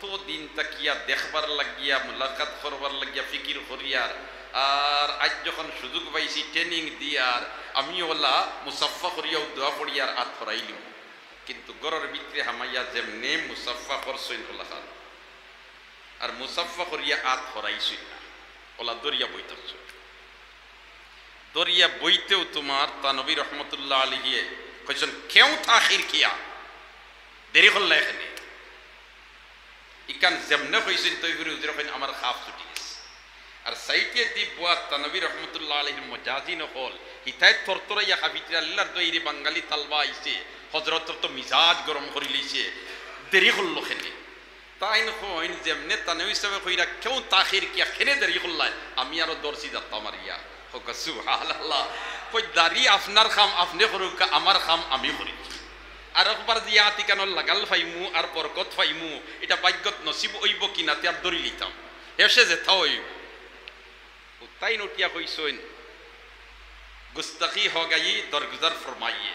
তো দিন তাকিয়া দেখবার লাগিয়া মুলাকাত করবার লাগিয়া ফিকির করিয়ার আর আজ যখন সুযোগ পাইছি ট্রেনিং দিয়ার আমি ওলা মুসাফা করিয়াও দোয়া পড়িয়ার আত ফরাইলিম কিন্তু গরর ভিতরে হামাইয়া যেমনে মুসাফা করছইন ওলা খান আর মুসাফা করিয়া আত ফরাইছইন না ওলা দরিয়া বইতেছ দরিয়া বইতেও তোমার তানবী রহমতুল্লাহ আলাইহি কইছেন কেউ তাখির কিয়া দেরি করলা এখানে ইকান যেমনে কইছেন তৈরি হুজুর কইন আমার খাফ ছুটি গেছে আর সাইটে দি বুয়া তানবী রহমতুল্লাহ আলাইহির মুজাজিন হল হিতায় তরতরাইয়া খাবিতে আল্লাহর দইরি বাঙালি তালবা আইছে হযরতর তো মিজাজ গরম করি লইছে দেরি করলো খেনে তাই নকইন যেমনে তানবী সাহেব কইরা কেউ তাখির কিয়া খেনে দেরি করলাই আমি আরো দর্শি যাত্তা মারিয়া হোক সুবহানাল্লাহ কই দাড়ি আপনার খাম আপনি করুক আমার খাম আমি করি আর একবার দিয়া আতিকান লাগাল ফাইমু আর বরকত ফাইমু এটা ভাগ্যত নসিব হইব কিনা তে আর ধরি লিতাম এসে যেথা হইব তাই নটিয়া কইছেন গুস্তাখি हो गई दरगुजर फरमाइए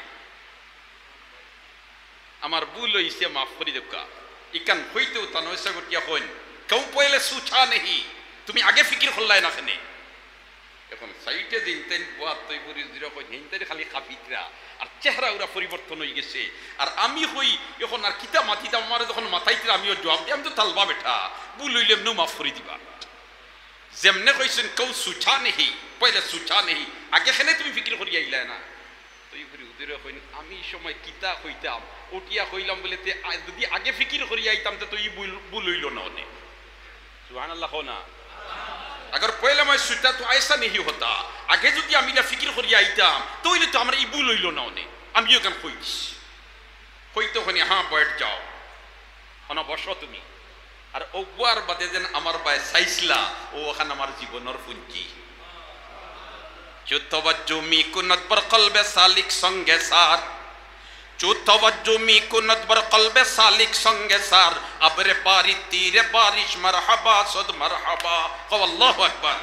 আমার ভুল হইছে মাফ করি দেবকা ইকান হইতেও তা নয়সা গটিয়া কইন কেউ পয়লে সুছা নেহি তুমি আগে ফিকির করলাই না কেনে এখন সাইটে দিন তেন বুয়া তৈরি জিরো কই হিনতে খালি খাফিতরা আর চেহারা ওরা পরিবর্তন হয়ে গেছে আর আমি হই এখন আর কিতা মাতিতা আমার যখন মাথাইতে আমিও জবাব দিই আমি তো তালবা বেটা ভুল হইলে এমনি মাফ করে দিবা যেমনে কইছেন কেউ সুছা নেহি পয়লে সুছা নেহি আগে খেলে তুমি ফিকির করি আইলা না তৈরি হুজুরে কইন আমি সময় কিতা কইতাম ওটিয়া কইলাম বলে যদি আগে ফিকির করি আইতাম তো তুই ভুল হইল না অনেক সুবহানাল্লাহ না अगर पहले मैं सोचा तो ऐसा नहीं होता आगे जो আমি না ফিকির করি আইতাম তাইলে তো আমরা ইবুল হইল না অনেক আমিও কেন কইছ কইতো কোনি হ্যাঁ बैठ जाओ অনা বসো তুমি আর ওবার বাদে দেন আমার ভাই সাইসলা ও ওখানে আমার জীবনের পুঞ্জি जो तवज्जो मी कुनत पर कल्बे सालिक संगे सार जो तवज्जो मी कुनत पर कल्बे सालिक संगे सार अबरे बारी तीरे बारिश मरहबा सद मरहबा कव अल्लाहु আকবার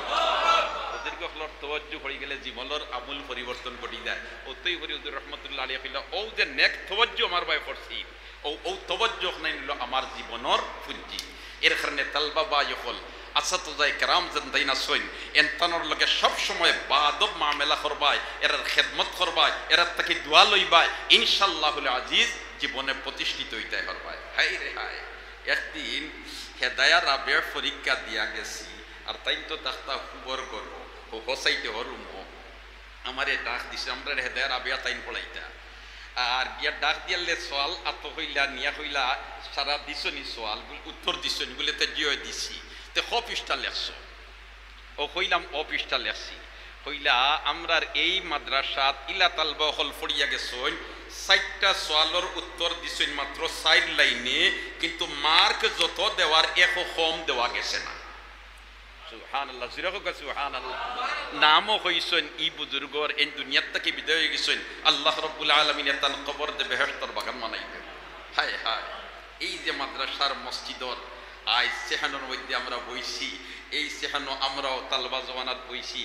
ওদেরকে হলর তওয়াজ্জু হই গেলে জীবনের আমূল পরিবর্তন ঘটি যায় ওতেই হরি হুজুর রাহমাতুল্লাহ আলাইহি কইলা ও যে নেক তওয়াজ্জু আমার ভাই পড়ছি ও তওয়াজ্জু নাই নিল আমার জীবনের পুঞ্জি এর কারণে তালবা বা ইকল আসাতুজাই کرام জিন্দাইনা সইন এনতানোর লগে সব সময় বাদব মামলা করবাই এর খেদমত করবাই এর তাকে দোয়া লইবাই ইনশাআল্লাহুল আজিজ জীবনে প্রতিষ্ঠিত হইতে পারবাই হাই রে হাই একদিন হেদায়া রাবে পরীক্ষা দিয়া গেছি আর তাই তো তাখতা খবর করব ও হোসাইতে হরুম আমারে ডাক দিছে আমরা হেদায়া রাবে তাইন পড়াইতা আর গিয়া ডাক দিয়ালে সওয়াল আত হইলা নিয়া হইলা সারা দিছনি সওয়াল উত্তর দিছনি বলেতে জিও দিছি তে কপিস্টা লেখছো ও কইলাম অপিস্টা লেখছি কইলা আমরার এই মাদ্রাসাত ইলা তালবা হল ফড়িয়া গেছইন 60টা সওয়ালের উত্তর দিছইন মাত্র 4 লাইনে কিন্তু মার্ক যত দেওয়ার এক কম দেওয়া গেছে না সুবহানাল্লাহ জিরাকা সুবহানাল্লাহ নামও কইছইন ই বুজুর্গর এই দুনিয়াত থেকে বিদায় হয়ে গেছইন আল্লাহ রাব্বুল আলামিন তান কবর দে বেহেশতর বাগান বানাইবে হায় হায় এই যে মাদ্রাসার মসজিদর আজ সেহানোর মধ্যে আমরা বইছি এই সেহানো আমরাও তালবা জওয়ানাত বইছি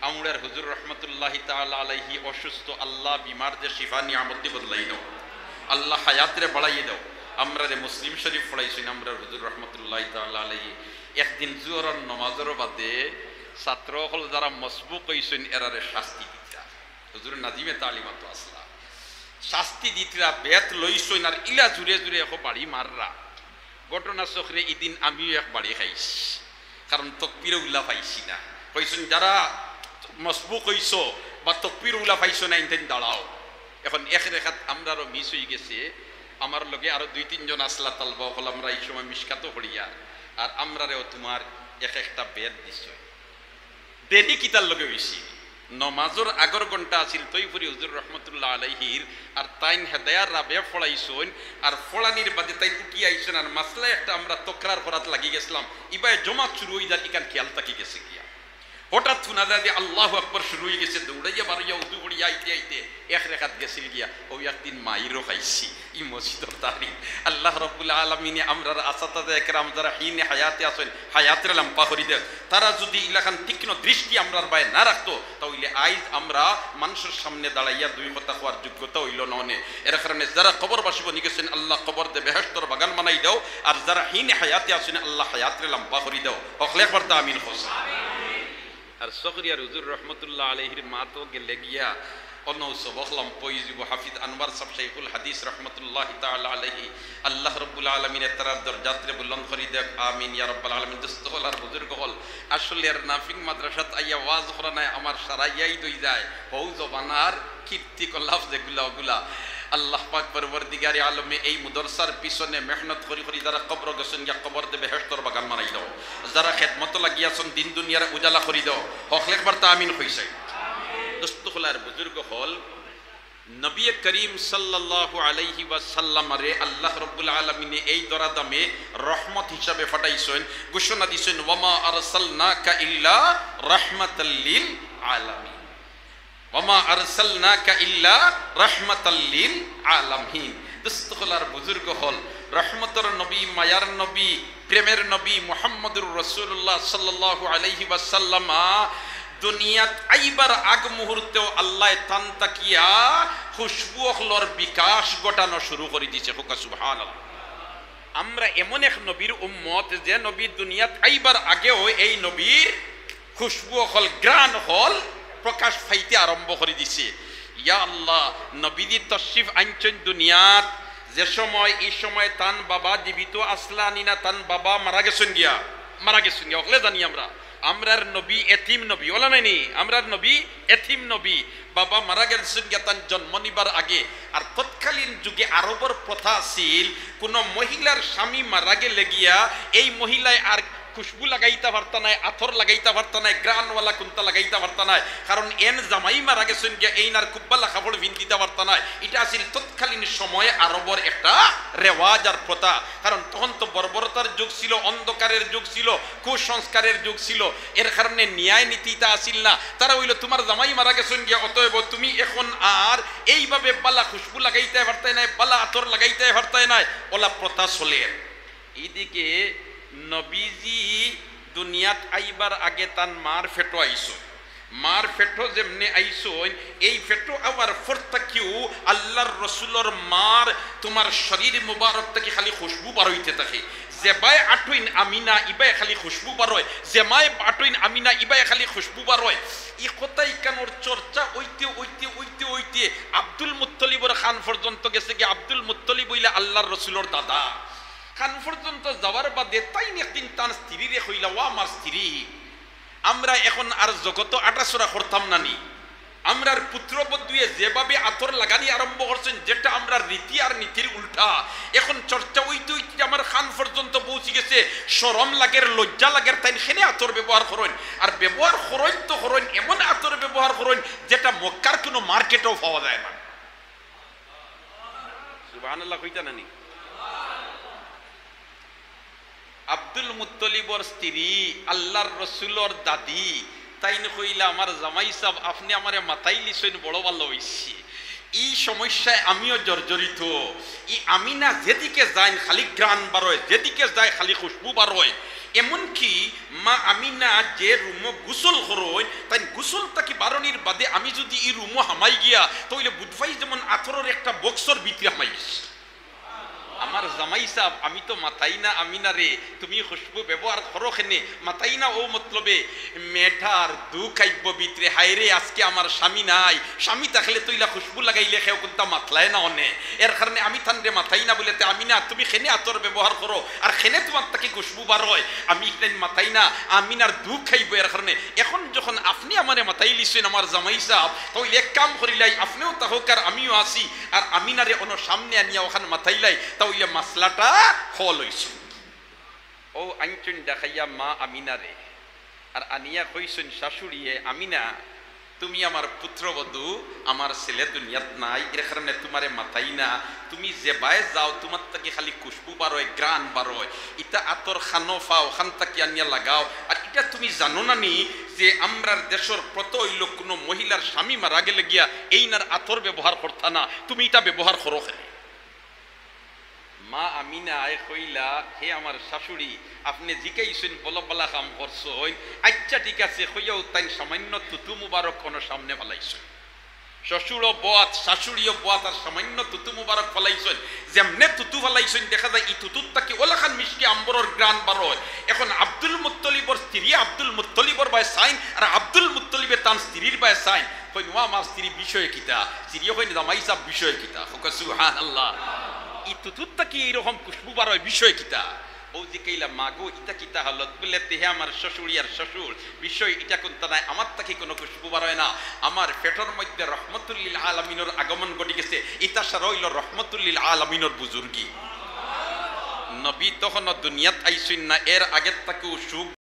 আমরার হুজুর রহমতুল্লাহি তাআলা আলাইহি অসুস্থ আল্লাহ বিমার যে শিফা নিয়ামত বদলাই দাও আল্লাহ হায়াতরে বাড়াইয়ে দাও আমরা রে মুসলিম শরীফ পড়াইছি আমরার হুজুর রহমতুল্লাহি তাআলা আলাইহি একদিন জোহরের নামাজের বাদে ছাত্র হল যারা মসবুক হইছেন এরারে শাস্তি দিতা হুজুর নাজিমে তালিমাত আসলা শাস্তি দিতরা বেত লইছেন আর ইলা জুরে জুরে এখন বাড়ি মাররা ঘটনা চক্রে এদিন আমিও এক বাড়ি খাইছি কারণ তকবিরে উল্লাহ পাইছি না কইছেন যারা মসবুক হইছ বা তকবির উল্লাহ পাইছ না ইনতেন দাঁড়াও এখন এক রেখাত আমরারও মিস হয়ে গেছে আমার লগে আরো 2-3 জন আসলা তালবা হল আমরা এই সময় মিসকাতো পড়িয়া আর আমরারেও তোমার এক একটা বেদ দিছ দেরি কিতার লগে হইছি নমাজর আগর ঘন্টা আছিল তৈফুরি হুজুর রহমতুল্লাহ আলাইহির আর তাইন হেদায়ার রাবে ফড়াইছইন আর ফড়ানির বাদে তাই উঠি আইছেন আর মাসলা একটা আমরা তকরার করাত লাগি গেছিলাম ইবাই জমা শুরু হই যার ইকান খেয়াল তাকি গেছে গিয়া হঠাৎ শোনা যায় যে আল্লাহু আকবার শুরু হয়ে গেছে, দৌড়াইয়া বাড়াইয়া উদু করিয়া আইতে আইতে এক রেখাত গেছিল গিয়া ওই একদিন মাইরও খাইছি ই মসজিদর তারিখ। আল্লাহ রাব্বুল আলামিনে আমরার আসাতাদে একরাম যারা হিনে হায়াতে আছেন হায়াতের লাম্পা করি দেন, তারা যদি ইলাখান তীক্ষ্ণ দৃষ্টি আমরার বায়ে না রাখতো তাহলে আইজ আমরা মানুষের সামনে দাঁড়াইয়া দুই কথা হওয়ার যোগ্যতা হইল ননে। এর কারণে যারা কবরবাসী বনি গেছেন আল্লাহ কবর দে বেহেশতর বাগান বানাই দাও, আর যারা হিনে হায়াতে আছেন আল্লাহ হায়াতের লাম্পা করি দাও। হকলে একবার তা আমিন হোস। আর সখরিয়ার হুজুর রহমতুল্লাহ আলাইহির মা তো গেলে গিয়া অনৌসবখলাম পইজিব হাফিজ আনওয়ার সাহেব শাইখুল হাদিস রহমতুল্লাহ তাআলা আলাইহি আল্লাহ রাব্বুল আলামিনের তার দরজাতে বুলন্দ করি দেখ আমিন ইয়া রাব্বাল আলামিন। দোস্ত হল আর বুজুর্গ হল আসলে আর নাফিক মাদ্রাসাত আইয়া ওয়াজ করা নাই আমার সারাইয়াই দই যায় হৌ জবানার কীর্তি কল্লাফ যেগুলা ওগুলা আল্লাহ পাক পরবর্তীগারে আলমে এই মুদরসার পিছনে মেহনত করি করি যারা কবর গেছেন গিয়া কবর দে বেহেশতর বাগান বানাই দাও, যারা খেদমত লাগিয়াছেন দিন দুনিয়ার উজালা করি দাও। হকলে একবার তা আমিন হইছে। দোস্ত হল আর বুজুর্গ হল নবী করিম সাল্লাল্লাহু আলাইহি ওয়াসাল্লাম রে আল্লাহ রাব্বুল আলামিনে এই দরাদামে রহমত হিসাবে ফাটাইছেন, ঘোষণা দিছেন ওয়ামা আরসালনাকা ইল্লা রাহমাতাল লিল আলামিন, ওয়ামা আরসালনাকা ইল্লা রাহমাতাল লিল আলামিন। দোস্ত হল আর বুজুর্গ হল রহমতের নবী, মায়ার নবী, প্রেমের নবী মুহাম্মদুর রাসূলুল্লাহ সাল্লাল্লাহু আলাইহি ওয়াসাল্লাম দুনিয়াত আইবার আগ মুহূর্তেও আল্লাহ তান তাকিয়া খুশবু অখলর বিকাশ ঘটানো শুরু করে দিয়েছে। হুকা সুবহানাল্লাহ। আমরা এমন এক নবীর উম্মত যে নবী দুনিয়াত আইবার আগেও এই নবীর খুশবু অখল গ্রান হল প্রকাশ পাইতে আরম্ভ করে দিছে। ইয়া আল্লাহ, নবীদি তশরিফ আনছেন দুনিয়াত যে সময় এই সময় তান বাবা জীবিত আসলানি না, তান বাবা মারা গেছেন গিয়া ওকলে জানি আমরার নবী এতিম নবী ওলা নাইনি, আমরার নবী এতিম নবী, বাবা মারা গেছেন গিয়া তার জন্ম নিবার আগে। আর তৎকালীন যুগে আরবর প্রথা ছিল কোন মহিলার স্বামী মারা গেলে গিয়া এই মহিলায় আর খুশবু লাগাইতে পারতা নাই, আথর লাগাইতে পারতা নাই, গ্রানওয়ালা কুন্তা লাগাইতে পারতা নাই, কারণ এন জামাই মারা গেছেন গিয়া এই নার কুব্বালা কাপড় ভিন্দিতে পারতা নাই। এটা আসলে তৎকালীন সময়ে আরবর একটা রেওয়াজ আর প্রথা, কারণ তখন তো বর্বরতার যুগ ছিল, অন্ধকারের যুগ ছিল, কুসংস্কারের যুগ ছিল। এর কারণে ন্যায় নীতিটা আসিল না। তারা হইল তোমার জামাই মারা গেছেন গিয়া অতএব তুমি এখন আর এইভাবে বালা খুশবু লাগাইতে পারতাই নাই, বালা আতর লাগাইতে পারতাই নাই, ওলা প্রথা চলে। এইদিকে নবীজি দুনিয়াত আইবার আগে তার মার ফেটো আইসো, মার ফেটো যেমনে আইসো এই ফেটো আবার ফরতাকিও আল্লাহর রসুলর মার তোমার শরীর মুবারক থেকে খালি খুশবু বার হইতে থাকে। জেবাই আটুইন আমিনা ইবাই খালি খুশবু বার হয়, জেমাই আটুইন আমিনা ইবাই খালি খুশবু বার হয়। এই কথাই কানোর চর্চা ওইতে ওইতে ওইতে ওইতে আব্দুল মুত্তলিবর খান পর্যন্ত গেছে গিয়ে। আব্দুল মুত্তলিব হইলা আল্লাহর রসুলর দাদা। খান পর্যন্ত যাওয়ার বাদে তাই একদিন তার স্ত্রী রে হইলা ও আমার স্ত্রী, আমরা এখন আর জগত আটাচড়া করতাম না নি, আমরার পুত্রবধূয়ে যেভাবে আতর লাগানি আরম্ভ করছেন যেটা আমরা রীতি আর নীতির উল্টা। এখন চর্চা ওইতে ওইতে আমার খান পর্যন্ত পৌঁছে গেছে। শরম লাগের, লজ্জা লাগের, তাই সেনে আতর ব্যবহার করেন। আর ব্যবহার করেন তো করেন এমন আতর ব্যবহার করেন যেটা মক্কার কোনো মার্কেটেও পাওয়া যায় না। সুবহানাল্লাহ কইতা নানি। আব্দুল মুত্তলিবর স্ত্রী আল্লাহর রসুলর দাদি তাই কইলা আমার জামাই সাহেব আপনি আমারে মাথায় লিছেন বড় ভালো হইছি। এই সমস্যায় আমিও জর্জরিত। এই আমিনা যেদিকে যায় খালি গ্রান বারোয়, যেদিকে যায় খালি খুশবু বারোয়। এমনকি মা আমিনা যে রুমো গুসল করোয় তাই গুসল তাকে বারণির বাদে আমি যদি এই রুমো হামাই গিয়া তাহলে বুধবাই যেমন আথরের একটা বক্সর ভিতরে হামাই গেছি। আমার জামাই সাহেব আমি তো মাথাই না আমিনা রে, তুমি খুশবু ব্যবহার করো খেনে মাথাই না ও মতলবে মেঠার দু খাইব ভিতরে। হায় রে আজকে আমার স্বামী নাই, স্বামী থাকলে তুইলা খুশবু লাগাইলে খেও কিন্তু মাতলায় না অনে। এর কারণে আমি থান রে মাথাই না বলে আমিনা তুমি খেনে আতর ব্যবহার করো আর খেনে তোমার তাকে খুশবু বার হয়। আমি মাথাই না আমিনার দু খাইব। এর কারণে এখন যখন আপনি আমার মাথাই লিছেন আমার জামাই সাহেব তাহলে এক কাম করিলাই আপনিও তাহক আর আমিও আসি আর আমিনারে অন্য সামনে আনিয়া ওখানে মাথাইলাই তাহলে মাসলাটা হল হইছে। ও আইনচুন দেখাইয়া মা আমিনা রে আর আনিয়া কইছেন শাশুড়িয়ে আমিনা তুমি আমার পুত্রবধূ, আমার ছেলে দুনিয়াত নাই, এর কারণে তোমারে মাথাই না। তুমি যে বায়ে যাও তোমার তাকে খালি খুশবু বারোয়, গ্রান বারোয়, ইটা আতর খানো ফাও, খান তাকি আনিয়া লাগাও। আর এটা তুমি জানো না নি যে আমরার দেশের কত হইল কোনো মহিলার স্বামী মারা গেলে গিয়া এই নার আতর ব্যবহার করতা না, তুমি এটা ব্যবহার করো কেন? মা আমিনা আয় কইলা, হে আমার শাশুড়ি, আপনি জিকাইছেন বলা বলা কাম করছেন, আচ্ছা ঠিক আছে হইয়াও তাই সামান্য তুতু মুবারক কোনো সামনে ফেলাইছেন। শ্বশুরও বাত, শাশুড়িও বাত, আর সামান্য তুতু মুবারক ফেলাইছেন। যেমনে তুতু ফেলাইছেন দেখা যায় এই তুতুর তাকে ওলাখান মিষ্টি আম্বরের গ্রান বারোয়। এখন আব্দুল মুত্তলিবর স্ত্রী আব্দুল মুত্তলিবর বায় সাইন, আর আব্দুল মুত্তলিবের তার স্ত্রীর বায় সাইন। কই নোয়া আমার স্ত্রী বিষয় কিতা, স্ত্রীও কই জামাই সাহেব বিষয় কিতা। সুবহানাল্লাহ, ই তুতুরটা কি এইরকম খুশবু বারোয় বিষয় কিতা? ও যে কইলা মাগো ইটা কিতা হলত বলে, তেহে আমার শ্বশুরি আর শ্বশুর বিষয় এটা কোনটা নাই, আমার তাকে কোনো খুশবু বারোয় না। আমার পেটের মধ্যে রহমতুল্লিল আলামিনের আগমন ঘটে গেছে, ইটা সারা হইল রহমতুল্লিল আলামিনের বুজুর্গি। নবী তখন দুনিয়াত আইসুন না, এর আগের তাকেও সুখ